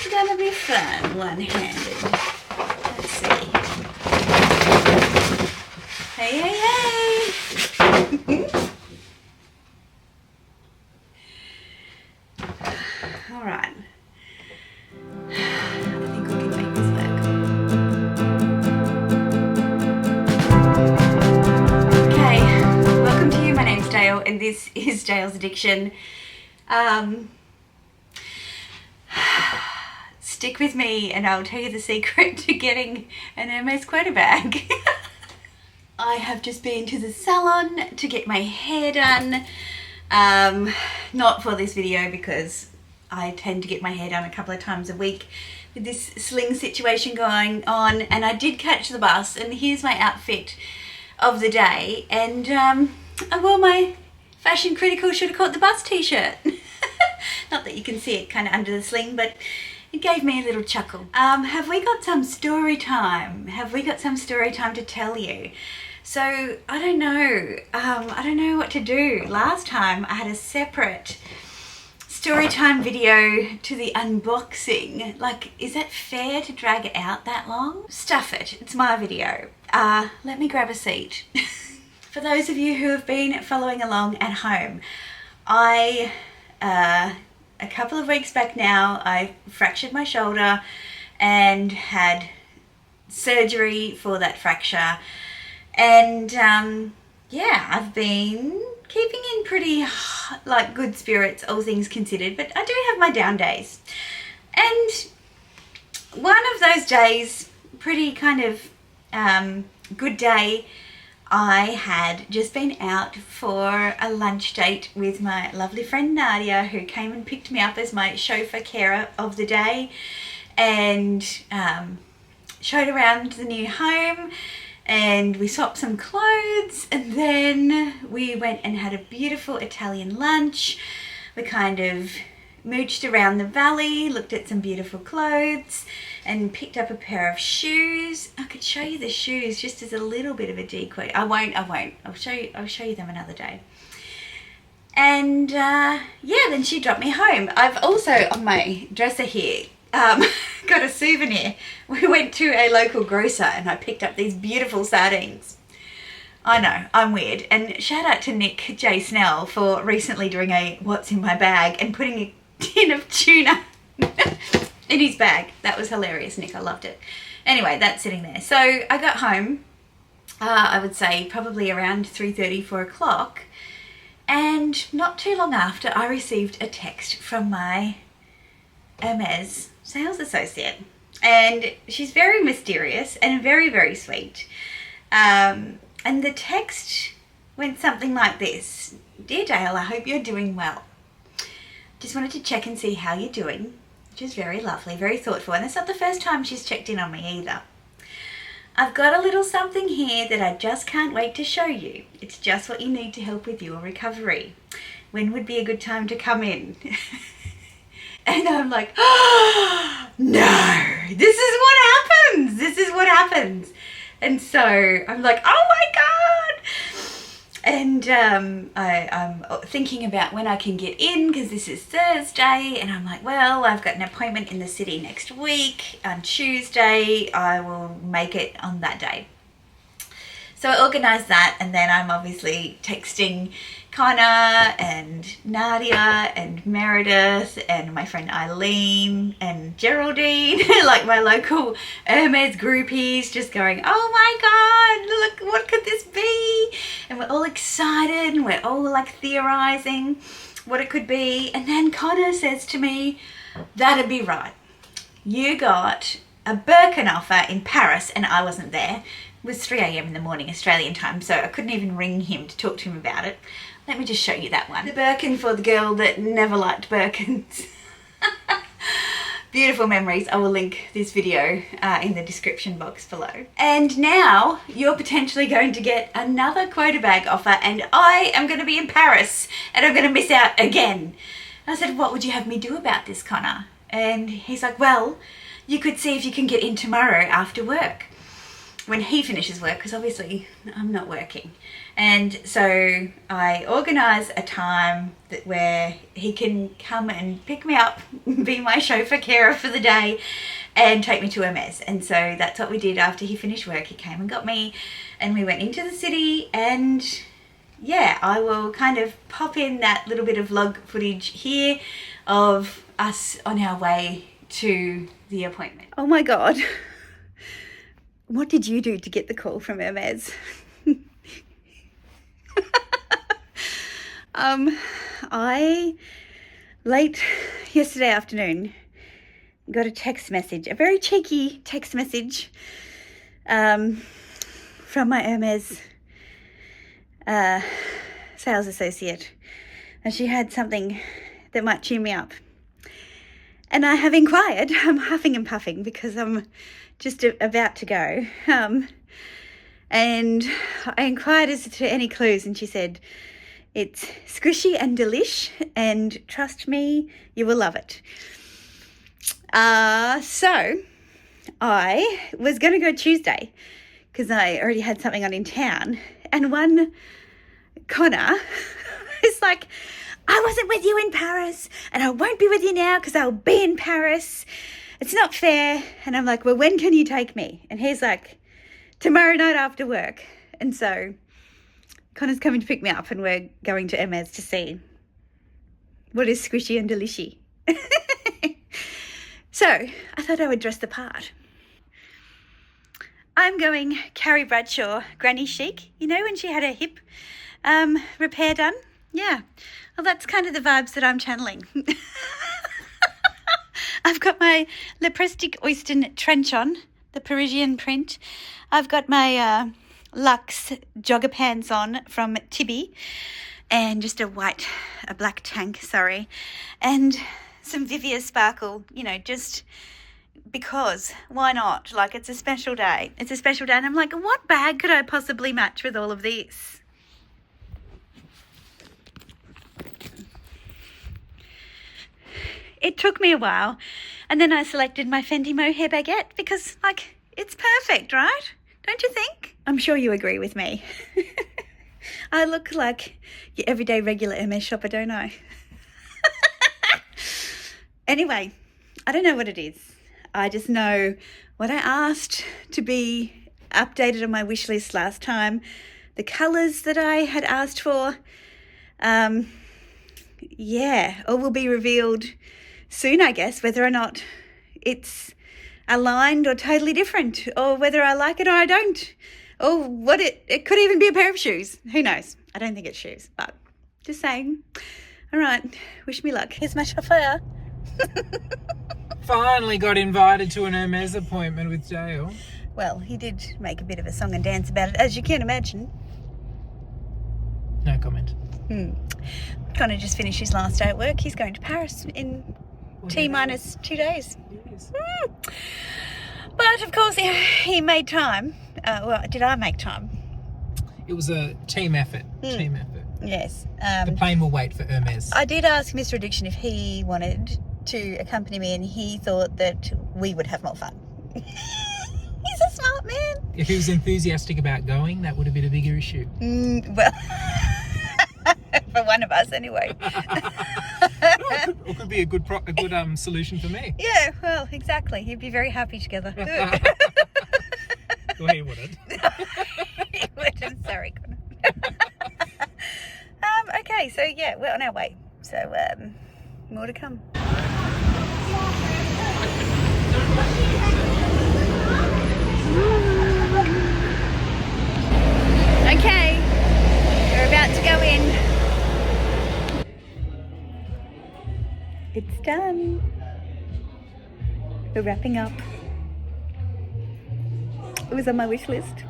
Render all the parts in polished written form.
gonna be fun, one-handed. Let's see. Hey, hey, hey! All right. I think we can make this work. Okay, welcome to you. My name's Dale, and this is Dale's Addiction. Stick with me and I'll tell you the secret to getting an Hermes quota bag. I have just been to the salon to get my hair done. Not for this video because I tend to get my hair done a couple of times a week with this sling situation going on, and I did catch the bus, and here's my outfit of the day, and I wore my Fashion Critical should have caught the bus t-shirt. Not that you can see it kind of under the sling, but it gave me a little chuckle. Have we got some story time? Have we got some story time to tell you? So I don't know what to do. Last time I had a separate story time video to the unboxing. Like, is that fair to drag it out that long? Stuff it, it's my video. Let me grab a seat. For those of you who have been following along at home, a couple of weeks back now, I fractured my shoulder and had surgery for that fracture. And yeah, I've been keeping in pretty good spirits, all things considered, but I do have my down days. And one of those days, pretty kind of good day, I had just been out for a lunch date with my lovely friend Nadia, who came and picked me up as my chauffeur carer of the day, and showed around the new home, and we swapped some clothes, and then we went and had a beautiful Italian lunch. We kind of mooched around the valley, looked at some beautiful clothes, and picked up a pair of shoes. I could show you the shoes just as a little bit of a decoy. I won't. I'll show you them another day. And yeah, then she dropped me home. I've also, on my dresser here, got a souvenir. We went to a local grocer and I picked up these beautiful sardines. I know, I'm weird. And shout out to Nick J. Snell for recently doing a what's in my bag and putting a tin of tuna in his bag. That was hilarious, Nick. I loved it. Anyway, that's sitting there. So I got home, I would say probably around 3:30, 4 o'clock. And not too long after, I received a text from my Hermes sales associate. And she's very mysterious and very, very sweet. And the text went something like this. Dear Dale, I hope you're doing well. Just wanted to check and see how you're doing, which is very lovely, very thoughtful. And it's not the first time she's checked in on me either. I've got a little something here that I just can't wait to show you. It's just what you need to help with your recovery. When would be a good time to come in? And I'm like, oh, no, this is what happens. This is what happens. And so I'm like, oh my God. And I'm thinking about when I can get in, because this is Thursday, and I'm like, well, I've got an appointment in the city next week. On Tuesday, I will make it on that day. So I organised that, and then I'm obviously texting Connor and Nadia and Meredith and my friend Eileen and Geraldine, like my local Hermes groupies, just going, oh my God, look, what could this be? And we're all excited and we're all like theorising what it could be. And then Connor says to me, that'd be right. You got a Birkin offer in Paris and I wasn't there. It was 3 a.m. in the morning Australian time, so I couldn't even ring him to talk to him about it. Let me just show you that one. The Birkin for the girl that never liked Birkins. Beautiful memories. I will link this video in the description box below. And now you're potentially going to get another quota bag offer, and I am going to be in Paris and I'm going to miss out again. I said, what would you have me do about this, Connor? And he's like, well, you could see if you can get in tomorrow after work. when he finishes work, because obviously I'm not working. And so I organise a time where he can come and pick me up, be my chauffeur carer for the day, and take me to Hermes. And so that's what we did after he finished work. He came and got me, and we went into the city. And yeah, I will kind of pop in that little bit of vlog footage here of us on our way to the appointment. Oh my God. What did you do to get the call from Hermes? I, late yesterday afternoon, got a text message, a very cheeky text message from my Hermes sales associate. And she had something that might cheer me up. And I have inquired. I'm huffing and puffing because I'm just about to go. And I inquired as to any clues, and she said, it's squishy and delish, and trust me, you will love it. So I was going to go Tuesday because I already had something on in town, and one Connor is like, I wasn't with you in Paris, and I won't be with you now because I'll be in Paris. It's not fair. And I'm like, well, when can you take me? And he's like, tomorrow night after work. And so Connor's coming to pick me up, and we're going to Hermes to see what is squishy and delishy. So I thought I would dress the part. I'm going Carrie Bradshaw granny chic, you know, when she had her hip repair done. Yeah, well, that's kind of the vibes that I'm channeling. I've got my Le Prestige Oyster trench on, the Parisian print. I've got my Luxe jogger pants on from Tibby, and just a black tank, sorry, and some Vivia sparkle, you know, just because, why not? Like, it's a special day. It's a special day, and I'm like, what bag could I possibly match with all of this? It took me a while, and then I selected my Fendi Mohair baguette because, like, it's perfect, right? Don't you think? I'm sure you agree with me. I look like your everyday regular Hermes shopper, don't I? Anyway, I don't know what it is. I just know what I asked to be updated on my wish list last time, the colours that I had asked for. Yeah, all will be revealed soon, I guess, whether or not it's aligned or totally different, or whether I like it or I don't, or what it could even be a pair of shoes. Who knows? I don't think it's shoes, but just saying. All right, wish me luck. Here's my chauffeur. Finally got invited to an Hermes appointment with Dale. Well, he did make a bit of a song and dance about it, as you can imagine. No comment. Connor just finished his last day at work. He's going to Paris in T-minus 2 days. Yes. But of course he made time. Well, did I make time? It was a team effort. Team effort. Yes. The plane will wait for Hermes. I did ask Mr. Addiction if he wanted to accompany me, and he thought that we would have more fun. He's a smart man. If he was enthusiastic about going, that would have been a bigger issue. Well, for one of us anyway. It could be a good solution for me. Yeah, well, exactly. He'd be very happy together. Well, he wouldn't. He wouldn't. Sorry, Connor. Okay, so yeah, we're on our way. So more to come. Okay, we're about to go in. It's done. We're wrapping up. It was on my wish list.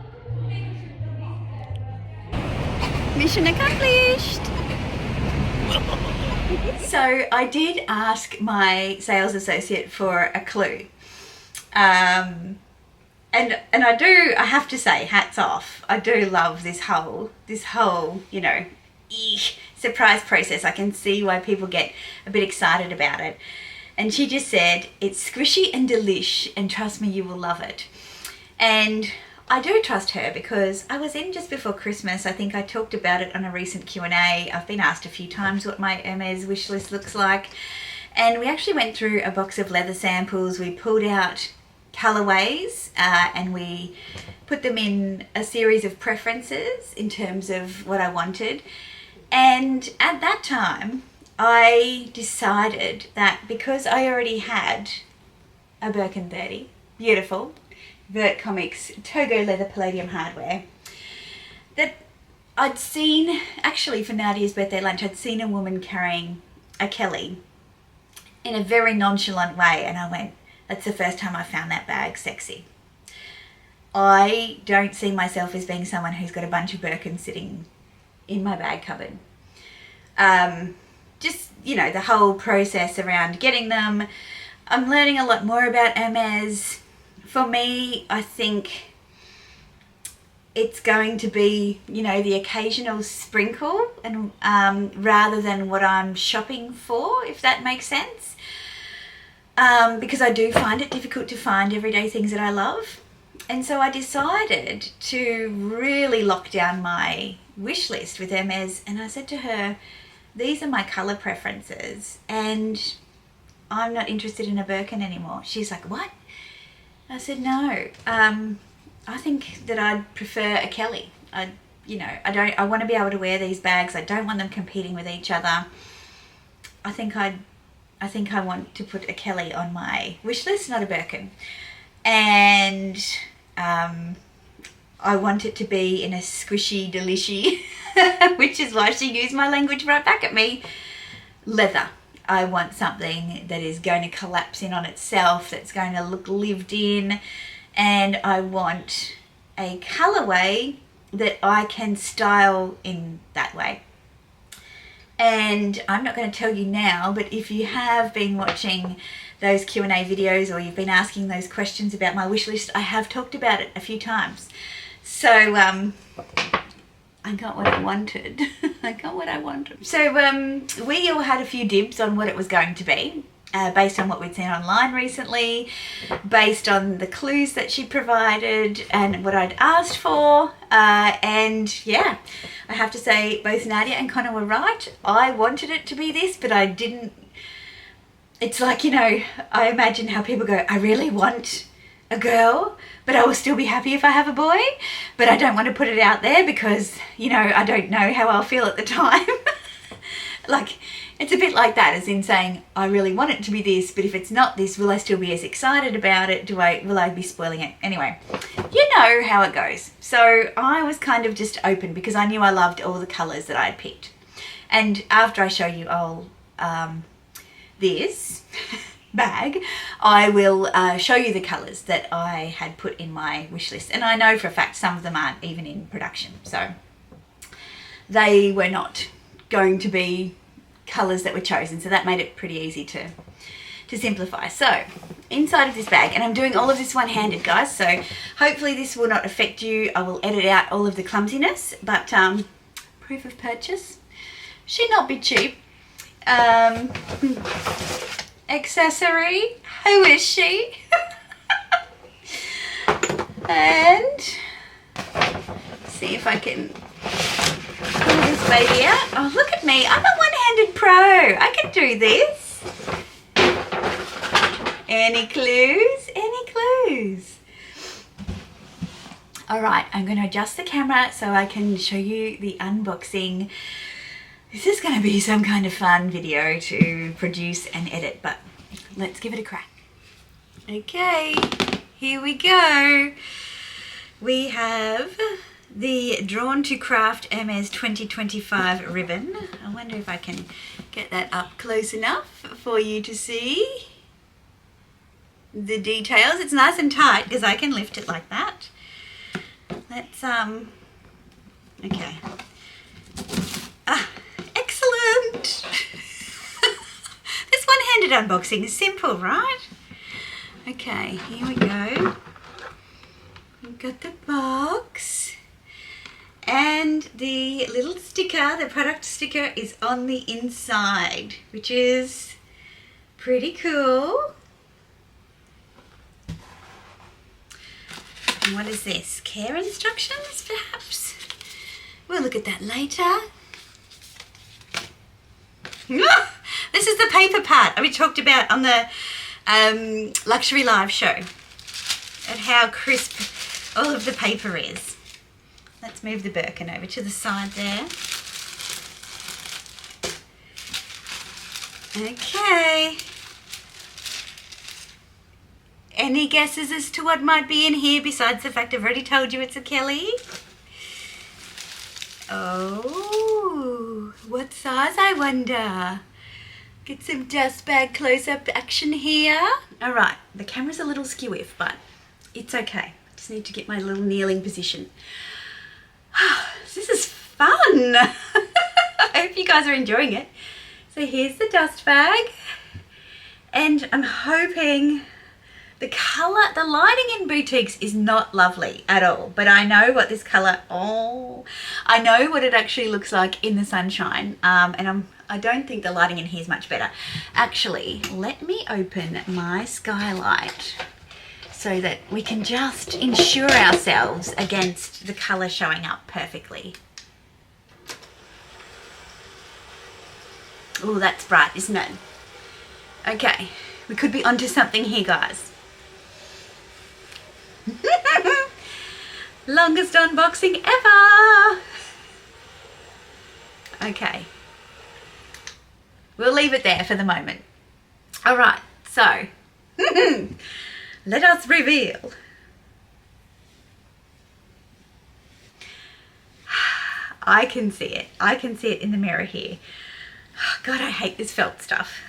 Mission accomplished. So I did ask my sales associate for a clue. And I have to say, hats off. I do love this whole, you know, surprise process. I can see why people get a bit excited about it. And she just said, it's squishy and delish, and trust me, you will love it. And I do trust her because I was in just before Christmas. I think I talked about it on a recent Q&A. I've been asked a few times what my Hermes wish list looks like. And we actually went through a box of leather samples. We pulled out colorways and we put them in a series of preferences in terms of what I wanted. And at that time, I decided that because I already had a Birkin 30, beautiful, Vert Comics Togo leather palladium hardware, that I'd seen, actually for Nadia's birthday lunch, I'd seen a woman carrying a Kelly in a very nonchalant way, and I went, that's the first time I found that bag sexy. I don't see myself as being someone who's got a bunch of Birkins sitting in my bag cupboard. Just, you know, the whole process around getting them. I'm learning a lot more about Hermes. For me, I think it's going to be, you know, the occasional sprinkle, and rather than what I'm shopping for, if that makes sense. Because I do find it difficult to find everyday things that I love. And so I decided to really lock down my wish list with Hermes, and I said to her, these are my colour preferences and I'm not interested in a Birkin anymore. She's like, what? I said, no, I think that I'd prefer a Kelly. I want to be able to wear these bags. I don't want them competing with each other. I think I want to put a Kelly on my wish list, not a Birkin. And I want it to be in a squishy, delishy, which is why she used my language right back at me, leather. I want something that is going to collapse in on itself, that's going to look lived in, and I want a colourway that I can style in that way. And I'm not going to tell you now, but if you have been watching those Q&A videos or you've been asking those questions about my wish list, I have talked about it a few times. So I got what I wanted. I got what I wanted. So we all had a few dibs on what it was going to be, based on what we'd seen online recently, based on the clues that she provided and what I'd asked for. And yeah, I have to say both Nadia and Connor were right. I wanted it to be this, but I didn't. It's like, you know, I imagine how people go, I really want a girl, but I will still be happy if I have a boy, but I don't want to put it out there because, you know, I don't know how I'll feel at the time. Like, it's a bit like that, as in saying, I really want it to be this, but if it's not this, will I still be as excited about it? Will I be spoiling it? Anyway, you know how it goes. So I was kind of just open because I knew I loved all the colours that I'd picked. And after I show you all this bag, I will show you the colours that I had put in my wish list. And I know for a fact some of them aren't even in production. So they were not going to be colours that were chosen. So that made it pretty easy to simplify. So inside of this bag, and I'm doing all of this one-handed, guys. So hopefully this will not affect you. I will edit out all of the clumsiness, but proof of purchase should not be cheap. Accessory, who is she? And see if I can pull this baby out. Oh, look at me, I'm a one-handed pro. I can do this. Any clues? Any clues? All right, I'm going to adjust the camera so I can show you the unboxing. This is going to be some kind of fun video to produce and edit, but let's give it a crack. Okay, here we go. We have the Drawn to Craft Hermes 2025 ribbon. I wonder if I can get that up close enough for you to see the details. It's nice and tight because I can lift it like that. Let's, okay. Excellent. This one-handed unboxing is simple, right? Okay, here we go. We've got the box and the little sticker, the product sticker is on the inside, which is pretty cool. And what is this? Care instructions, perhaps? We'll look at that later. This is the paper part we talked about on the luxury live show, and how crisp all of the paper is. Let's move the Birkin over to the side there. Okay. Any guesses as to what might be in here besides the fact I've already told you it's a Kelly? Oh, what size, I wonder? Get some dust bag close-up action here. All right, the camera's a little skew-if, but it's okay. I just need to get my little kneeling position. This is fun. I hope you guys are enjoying it. So here's the dust bag, and I'm hoping the color, the lighting in boutiques is not lovely at all, but I know what this color, I know what it actually looks like in the sunshine, and I don't think the lighting in here is much better. Actually, let me open my skylight so that we can just ensure ourselves against the color showing up perfectly. Oh, that's bright, isn't it? Okay, we could be onto something here, guys. Longest unboxing ever. Okay, we'll leave it there for the moment. All right, so let us reveal. I can see it. I can see it in the mirror here. God, I hate this felt stuff.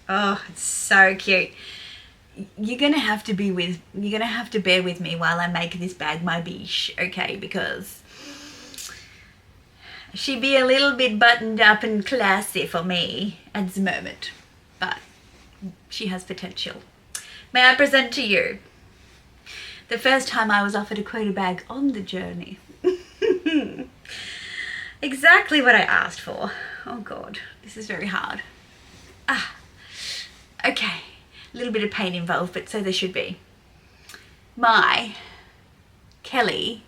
Oh, it's so cute. You're gonna have to bear with me while I make this bag my biche, okay? Because she be a little bit buttoned up and classy for me at the moment, but she has potential. May I present to you the first time I was offered a quota bag on the journey. Exactly what I asked for. Oh God, this is very hard. Okay, a little bit of pain involved, but so there should be. My Kelly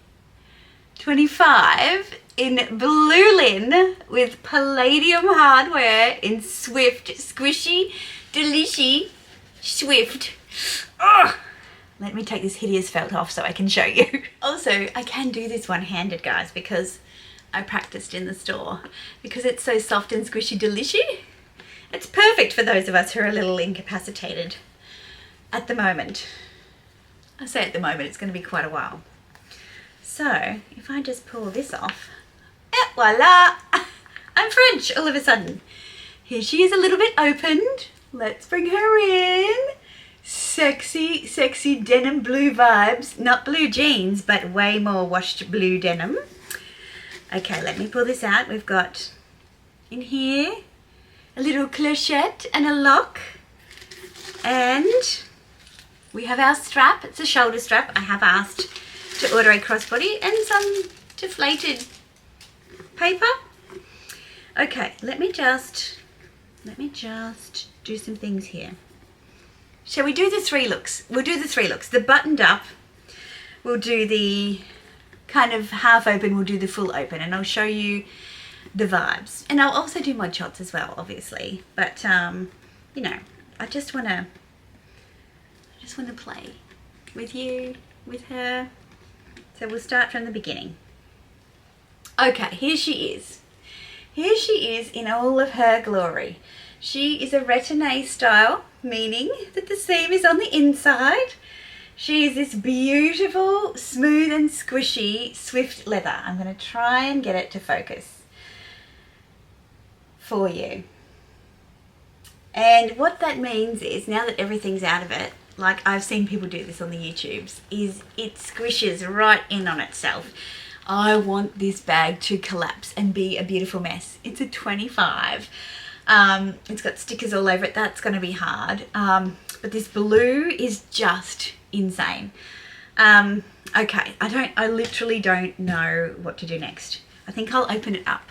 25 in blue lin with palladium hardware in Swift, squishy, delishy, Swift. Oh, let me take this hideous felt off so I can show you. Also, I can do this one-handed, guys, because I practiced in the store, because it's so soft and squishy delishy. It's perfect for those of us who are a little incapacitated at the moment. I say at the moment, it's going to be quite a while. So if I just pull this off, et voila, I'm French all of a sudden. Here she is, a little bit opened. Let's bring her in. Sexy, sexy denim blue vibes. Not blue jeans, but way more washed blue denim. Okay, let me pull this out. We've got in here a little clochette and a lock. And we have our strap. It's a shoulder strap. I have asked to order a crossbody and some deflated paper. Okay, let me just do some things here. Shall we do the three looks? We'll do the three looks. The buttoned up, we'll do the kind of half open, we'll do the full open, and I'll show you the vibes. And I'll also do mod shots as well, obviously. But you know, I just wanna play with you, with her. So we'll start from the beginning. Okay, here she is. Here she is in all of her glory. She is a retourné style, meaning that the seam is on the inside. She is this beautiful, smooth and squishy Swift leather. I'm going to try and get it to focus for you. And what that means is, now that everything's out of it, like I've seen people do this on the YouTubes, is it squishes right in on itself. I want this bag to collapse and be a beautiful mess. It's a 25. It's got stickers all over it. That's going to be hard. But this blue is just insane. Okay, I literally don't know what to do next. I think I'll open it up.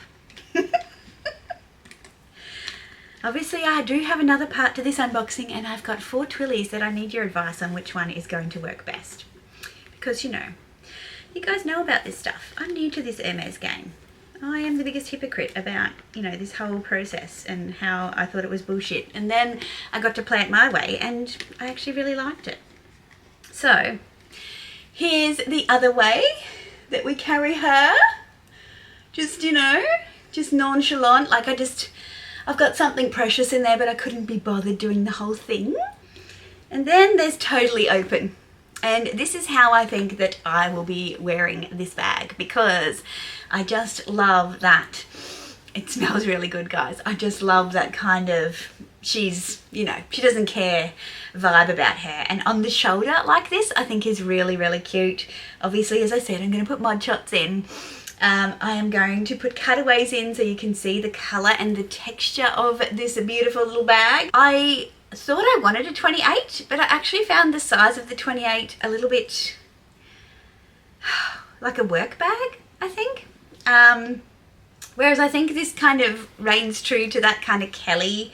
Obviously, I do have another part to this unboxing, and I've got 4 twillies that I need your advice on which one is going to work best. because, you know, you guys know about this stuff. I'm new to this Hermes game. I am the biggest hypocrite about, you know, this whole process and how I thought it was bullshit. And then I got to play it my way and I actually really liked it. So here's the other way that we carry her. Just, you know, just nonchalant. Like I've got something precious in there, but I couldn't be bothered doing the whole thing. And then there's totally open. And this is how I think that I will be wearing this bag, because I just love that. It smells really good, guys. I just love that kind of, she's, you know, she doesn't care vibe about her. And on the shoulder like this, I think is really, really cute. Obviously, as I said, I'm going to put mod shots in. I am going to put cutaways in so you can see the colour and the texture of this beautiful little bag. I thought I wanted a 28, but I actually found the size of the 28 a little bit like a work bag, I think. Whereas I think this kind of reigns true to that kind of Kelly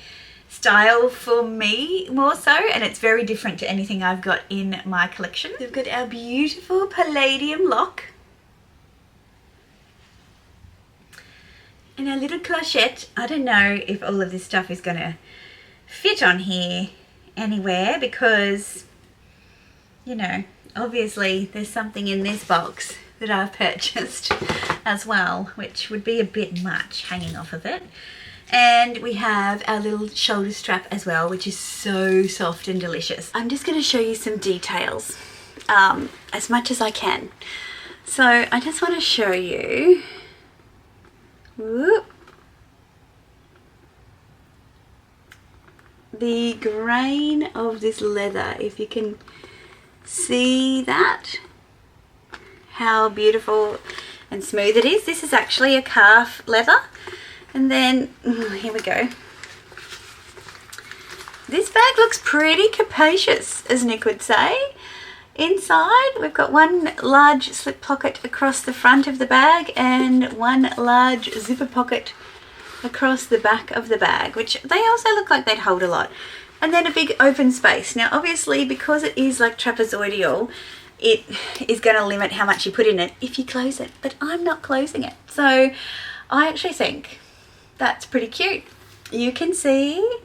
style for me more so, and it's very different to anything I've got in my collection. We've got our beautiful palladium lock and our little clochette. I don't know if all of this stuff is gonna fit on here anywhere because, you know, obviously there's something in this box that I've purchased as well, which would be a bit much hanging off of it. And we have our little shoulder strap as well, which is so soft and delicious. I'm just going to show you some details as much as I can. So I just want to show you, whoop, the grain of this leather, if you can see that, how beautiful and smooth it is. This is actually a calf leather. And then here we go. This bag looks pretty capacious, as Nick would say. Inside we've got one large slip pocket across the front of the bag and one large zipper pocket across the back of the bag, which they also look like they'd hold a lot. And then a big open space. Now obviously, because it is like trapezoidal, it is going to limit how much you put in it if you close it, but I'm not closing it. So I actually think that's pretty cute. You can see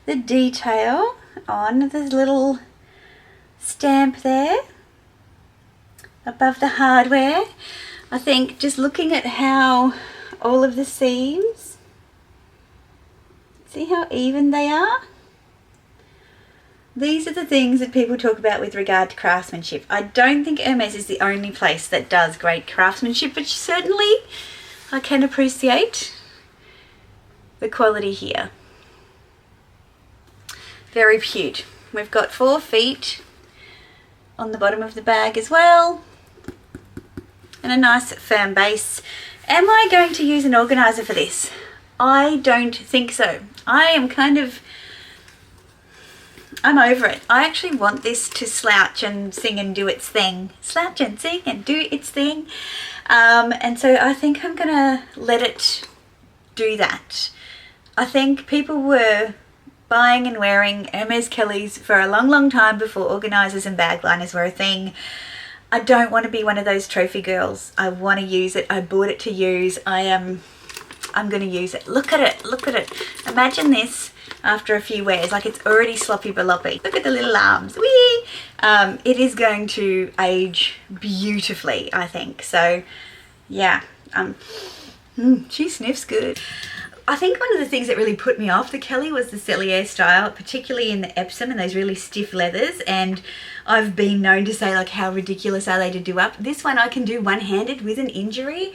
the detail on this little stamp there above the hardware. I think just looking at how all of the seams, see how even they are? These are the things that people talk about with regard to craftsmanship. I don't think Hermes is the only place that does great craftsmanship, but certainly I can appreciate the quality here. Very cute. We've got 4 feet on the bottom of the bag as well, and a nice firm base. Am I going to use an organizer for this? I don't think so. I'm over it. I actually want this to slouch and sing and do its thing. Slouch and sing and do its thing. And so I think I'm gonna let it do that. I think people were buying and wearing Hermes Kellys for a long, long time before organisers and bag liners were a thing. I don't want to be one of those trophy girls. I want to use it. I bought it to use. I'm going to use it. Look at it. Look at it. Imagine this after a few wears. Like, it's already sloppy baloppy. Look at the little arms. Whee! It is going to age beautifully, I think. So, yeah. She sniffs good. I think one of the things that really put me off the Kelly was the Cellier style, particularly in the Epsom and those really stiff leathers. And I've been known to say, like, how ridiculous are they to do up? This one I can do one-handed with an injury.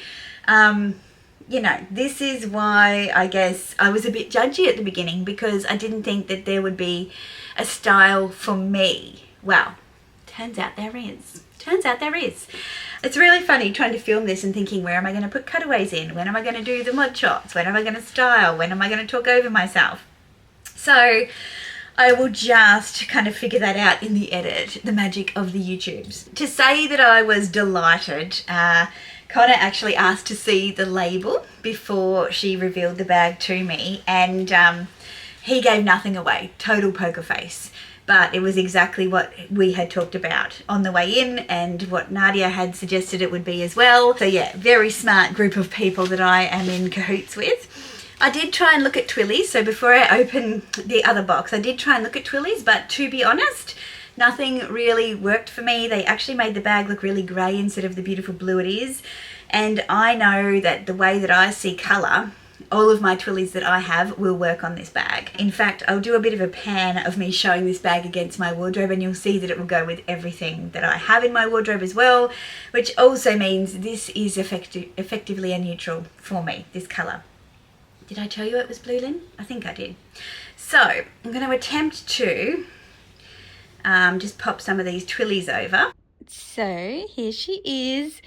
You know, this is why I guess I was a bit judgy at the beginning, because I didn't think that there would be a style for me. Well, turns out there is. Turns out there is. It's really funny trying to film this and thinking, where am I going to put cutaways in? When am I going to do the mod shots? When am I going to style? When am I going to talk over myself? So I will just kind of figure that out in the edit, the magic of the YouTubes. To say that I was delighted, Connor actually asked to see the label before she revealed the bag to me, and he gave nothing away. Total poker face. but it was exactly what we had talked about on the way in and what Nadia had suggested it would be as well. So yeah, very smart group of people that I am in cahoots with. I did try and look at twillies, so before I open the other box, I did try and look at twillies, but to be honest, nothing really worked for me. They actually made the bag look really grey instead of the beautiful blue it is. And I know that the way that I see colour, all of my twillies that I have will work on this bag. In fact, I'll do a bit of a pan of me showing this bag against my wardrobe, and you'll see that it will go with everything that I have in my wardrobe as well, which also means this is effectively a neutral for me, this colour. Did I tell you it was blue, Lynn? I think I did. So I'm going to attempt to just pop some of these twillies over. So here she is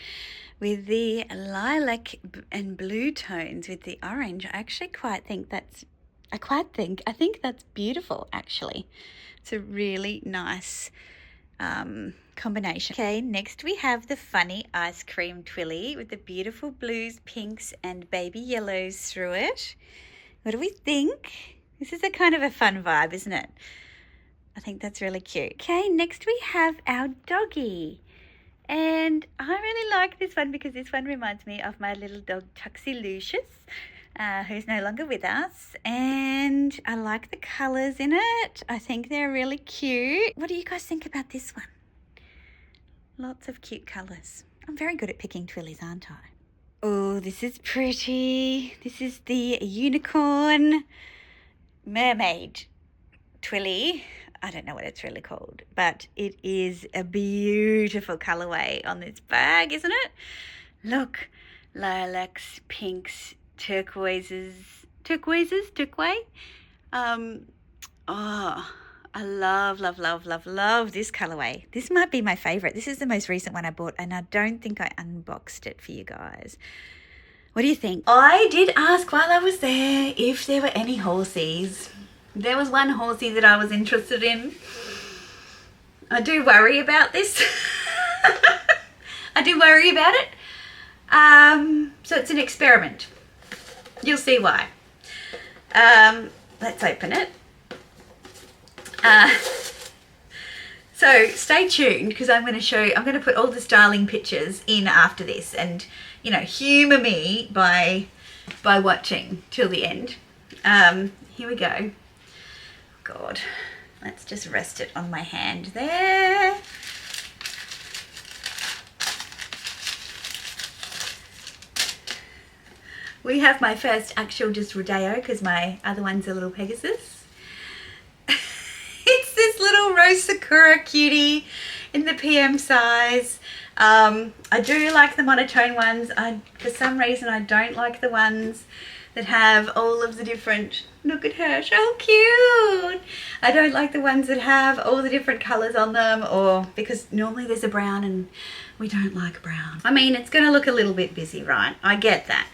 with the lilac and blue tones with the orange. I actually think that's beautiful actually. It's a really nice combination. Okay, next we have the funny ice cream twilly with the beautiful blues, pinks and baby yellows through it. What do we think? This is a kind of a fun vibe, isn't it? I think that's really cute. Okay, next we have our doggy. And I really like this one because this one reminds me of my little dog Tuxie Lucius, who's no longer with us. And I like the colours in it. I think they're really cute. What do you guys think about this one? Lots of cute colours. I'm very good at picking twillies, aren't I? Oh, this is pretty. This is the unicorn mermaid twilly. I don't know what it's really called, but it is a beautiful colorway on this bag, isn't it? Look, lilacs, pinks, turquoise. Oh, I love this colorway. This might be my favorite. This is the most recent one I bought, and I don't think I unboxed it for you guys. What do you think? I did ask while I was there if there were any horsies. There was one horsey that I was interested in. I do worry about this. I do worry about it. So it's an experiment. You'll see why. Let's open it. So stay tuned because I'm going to put all the styling pictures in after this, and you know, humour me by watching till the end. Here we go. God, let's just rest it on my hand there. We have my first actual just Rodeo because my other one's a little Pegasus. It's this little Rose Sakura cutie in the PM size. I do like the monotone ones. For some reason I don't like the ones that have all of the different, look at her, so cute. I don't like the ones that have all the different colours on them, or because normally there's a brown and we don't like brown. I mean, it's going to look a little bit busy, right? I get that,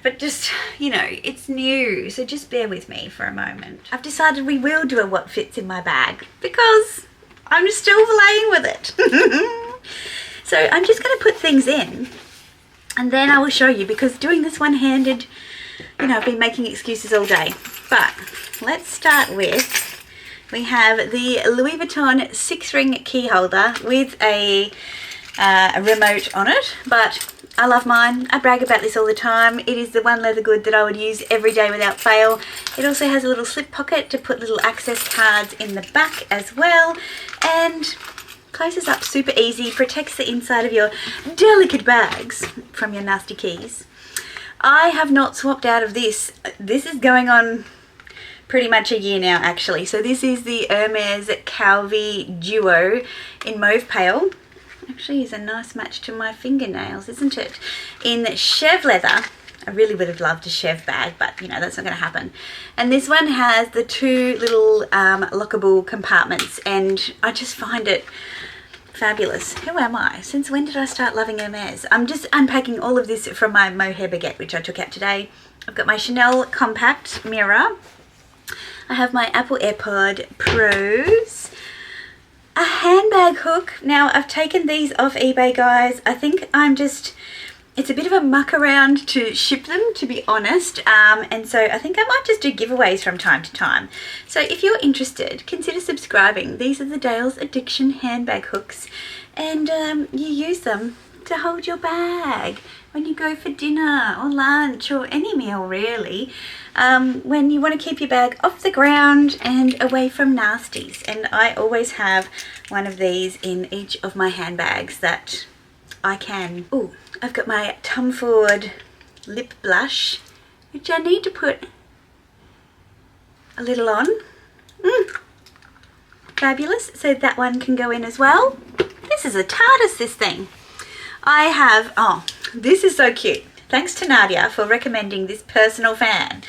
but just, you know, it's new, so just bear with me for a moment. I've decided we will do a what fits in my bag because I'm still playing with it. So I'm just going to put things in, and then I will show you, because doing this one-handed, you know, I've been making excuses all day. But let's start with, we have the Louis Vuitton 6-ring key holder with a remote on it, but I love mine. I brag about this all the time. It is the one leather good that I would use every day without fail. It also has a little slip pocket to put little access cards in the back as well, and closes up super easy, protects the inside of your delicate bags from your nasty keys. I have not swapped out of this. This is going on pretty much a year now actually. So this is the Hermes Calvi Duo in Mauve Pale. Actually is a nice match to my fingernails, isn't it? In Chev leather. I really would have loved a Chev bag, but you know, that's not going to happen. And this one has the two little lockable compartments, and I just find it fabulous. Who am I? Since when did I start loving Hermes? I'm just unpacking all of this from my mohair baguette, which I took out today. I've got my Chanel compact mirror. I have my Apple AirPod Pros. A handbag hook. Now, I've taken these off eBay, guys. I think I'm just it's a bit of a muck around to ship them, to be honest, and so I think I might just do giveaways from time to time. So if you're interested, consider subscribing. These are the DaylesAddiction handbag hooks, and you use them to hold your bag when you go for dinner or lunch or any meal really, when you want to keep your bag off the ground and away from nasties. And I always have one of these in each of my handbags that I can. Oh, I've got my Tom Ford lip blush, which I need to put a little on. Fabulous. So that one can go in as well. This is a TARDIS, this thing. I have, oh, this is so cute. Thanks to Nadia for recommending this personal fan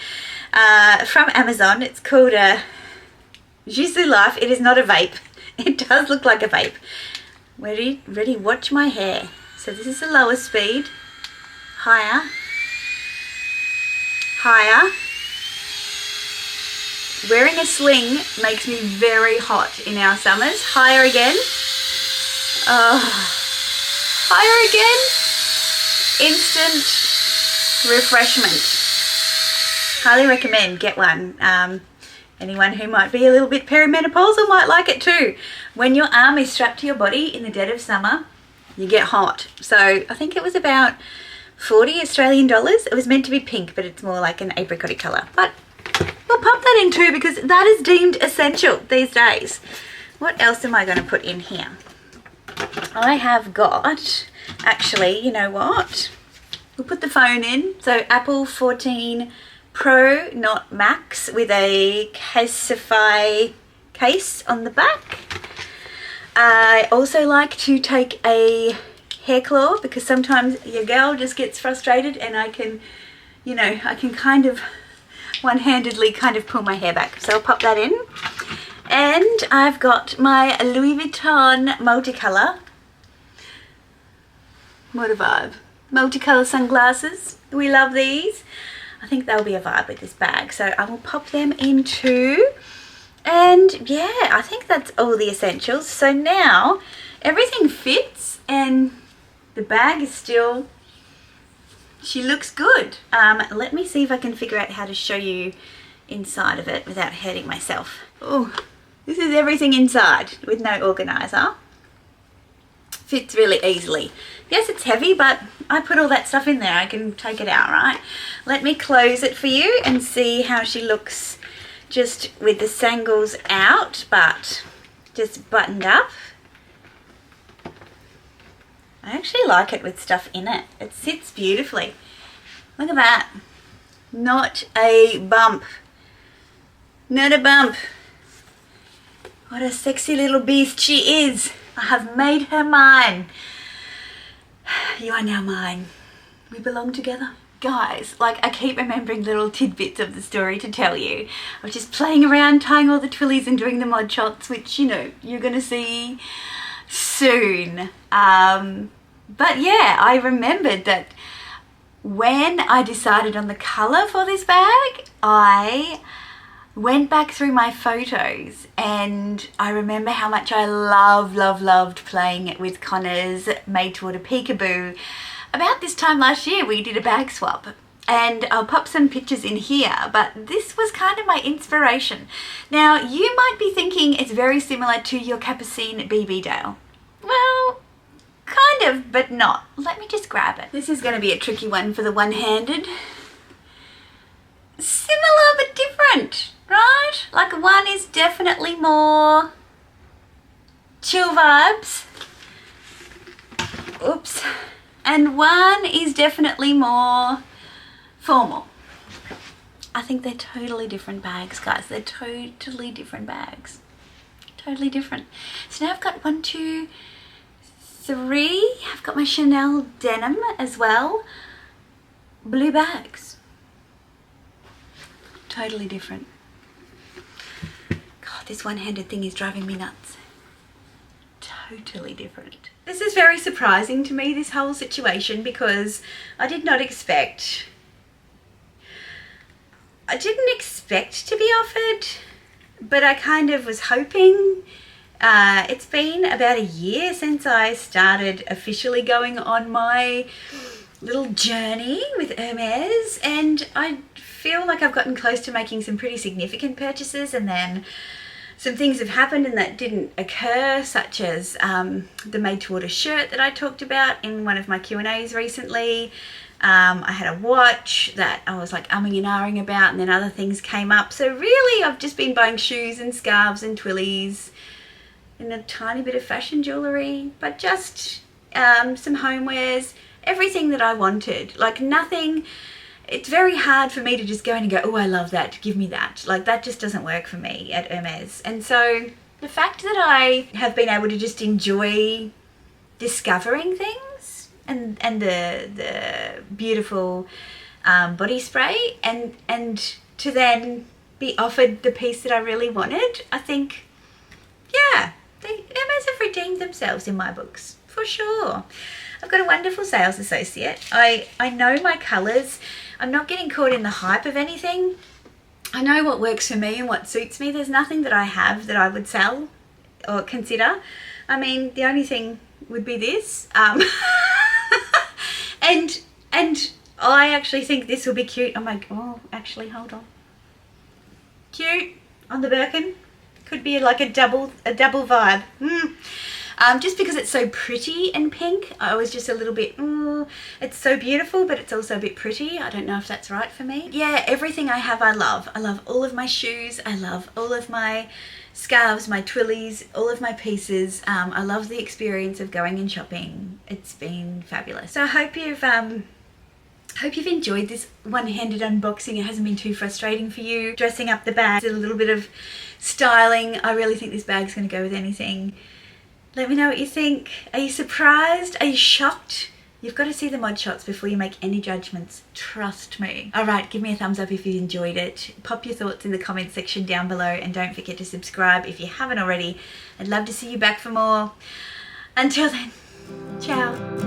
from Amazon. It's called a Jisoo Life. It is not a vape. It does look like a vape. Ready, watch my hair. So this is the lower speed. Higher. Higher. Wearing a sling makes me very hot in our summers. Higher again. Oh. Higher again. Instant refreshment. Highly recommend, get one. Anyone who might be a little bit perimenopausal might like it too. When your arm is strapped to your body in the dead of summer, you get hot. So I think it was about 40 Australian dollars. It was meant to be pink, but it's more like an apricot colour. But we'll pop that in too, because that is deemed essential these days. What else am I going to put in here? I have got, actually, you know what? We'll put the phone in. So Apple 14 Pro, not Max, with a Caseify case on the back. I also like to take a hair claw, because sometimes your girl just gets frustrated and I can, you know, I can kind of one-handedly kind of pull my hair back. So I'll pop that in. And I've got my Louis Vuitton multicolour. What a vibe. Multicolour sunglasses. We love these. I think they'll be a vibe with this bag. So I will pop them in too. And yeah, I think that's all the essentials. So now everything fits and the bag is still, she looks good. Let me see if I can figure out how to show you inside of it without hurting myself. Oh. This is everything inside with no organiser. Fits really easily. Yes, it's heavy, but I put all that stuff in there. I can take it out, right? Let me close it for you and see how she looks just with the sangles out, but just buttoned up. I actually like it with stuff in it. It sits beautifully. Look at that. Not a bump. Not a bump. What a sexy little beast she is. I have made her mine. You are now mine. We belong together. Guys, like, I keep remembering little tidbits of the story to tell you. I was just playing around, tying all the twillies and doing the mod shots, which, you know, you're going to see soon. But yeah, I remembered that when I decided on the colour for this bag, I went back through my photos and I remember how much I loved playing with Connor's Made to Order Peekaboo. About this time last year we did a bag swap, and I'll pop some pictures in here, but this was kind of my inspiration. Now you might be thinking it's very similar to your Capucine BB Dale. Well, kind of, but not. Let me just grab it. This is going to be a tricky one for the one-handed. Similar but different, right? Like, one is definitely more chill vibes. Oops. And one is definitely more formal. I think they're totally different bags, guys. They're totally different bags. Totally different. So now I've got 1, 2, 3. I've got my Chanel denim as well. Blue bags. Totally different. God, this one-handed thing is driving me nuts. Totally different. This is very surprising to me, this whole situation, because I didn't expect to be offered, but I kind of was hoping. It's been about a year since I started officially going on my little journey with Hermes, and I feel like I've gotten close to making some pretty significant purchases, and then some things have happened and that didn't occur, such as the made to order shirt that I talked about in one of my Q&As recently. I had a watch that I was like umming and ahhing about, and then other things came up. So really I've just been buying shoes and scarves and twillies and a tiny bit of fashion jewellery, but just some homewares, everything that I wanted. Like nothing. It's very hard for me to just go in and go, oh, I love that, give me that. Like that just doesn't work for me at Hermes. And so the fact that I have been able to just enjoy discovering things and the beautiful body spray and to then be offered the piece that I really wanted, I think, yeah, Hermes have redeemed themselves in my books, for sure. I've got a wonderful sales associate. I know my colours. I'm not getting caught in the hype of anything. I know what works for me and what suits me. There's nothing that I have that I would sell or consider. I mean, the only thing would be this. And I actually think this will be cute. Oh, actually, hold on. Cute on the Birkin. Could be like a double vibe. Just because it's so pretty and pink, I was just a little bit, it's so beautiful, but it's also a bit pretty. I don't know if that's right for me. Yeah, everything I have I love. I love all of my shoes. I love all of my scarves, my twillies, all of my pieces. I love the experience of going and shopping. It's been fabulous. So I hope you've enjoyed this one-handed unboxing. It hasn't been too frustrating for you. Dressing up the bag, a little bit of styling. I really think this bag's going to go with anything. Let me know what you think. Are you surprised? Are you shocked? You've got to see the mod shots before you make any judgments. Trust me. Alright, give me a thumbs up if you enjoyed it. Pop your thoughts in the comment section down below, and don't forget to subscribe if you haven't already. I'd love to see you back for more. Until then, ciao.